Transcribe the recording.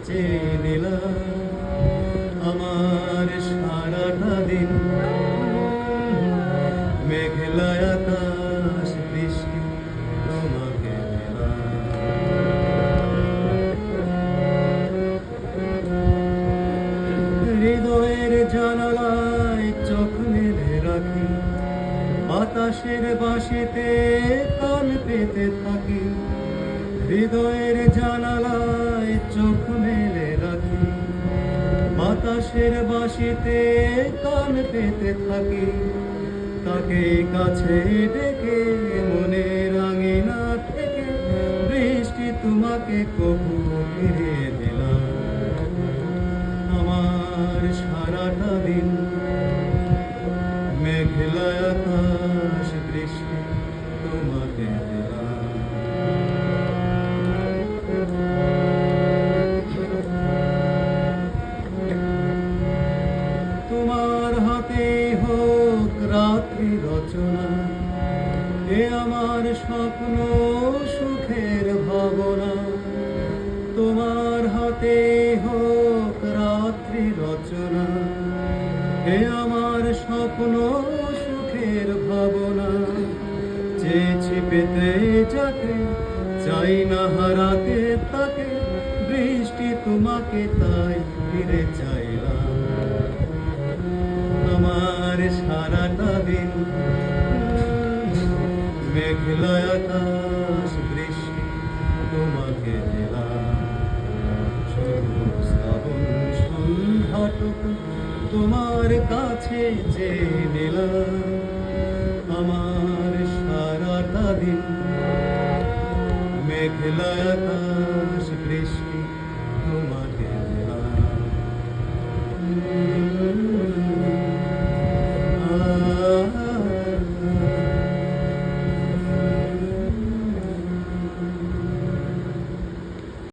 চেয়ে নিলাম আমার সারাটা দিন। মেঘলা আকাশ বৃষ্টি তোমাকে দিলাম। হৃদয়ের জানালায় চোখ মেলে রাখি, বাতাসের বাঁশিতে কান পেতে থাকি। হৃদয়ের জানালায় চোখ মেলে রাখি, বাতাসের বাঁশিতে কান পেতে থাকি। তাকে কাছে ডেকে মনের আঙিনা থেকে বৃষ্টি তোমাকে কবু ফিরিয়ে দিলাম আমার সারাটা দিন। মেঘলা আকাশ বৃষ্টি তোমাকে দিলাম। তোমার হাতে হোক রাত্রি রচনা, এ আমার স্বপ্ন সুখের ভাবনা। তোমার হাতে হোক রাত্রি রচনা, এ আমার স্বপ্ন সুখের ভাবনা। চেয়েছি পেতে যাকে, চাই না হারাতে তাকে, বৃষ্টি তোমাকে তাই ফিরে চাইলাম আমার সারাটা দিন। মেঘলা আকাশ বৃষ্টি তোমাকে দিলাম। শ্রাবণ সন্ধ্যাটুকু তোমার কাছে চেয়ে নিলাম।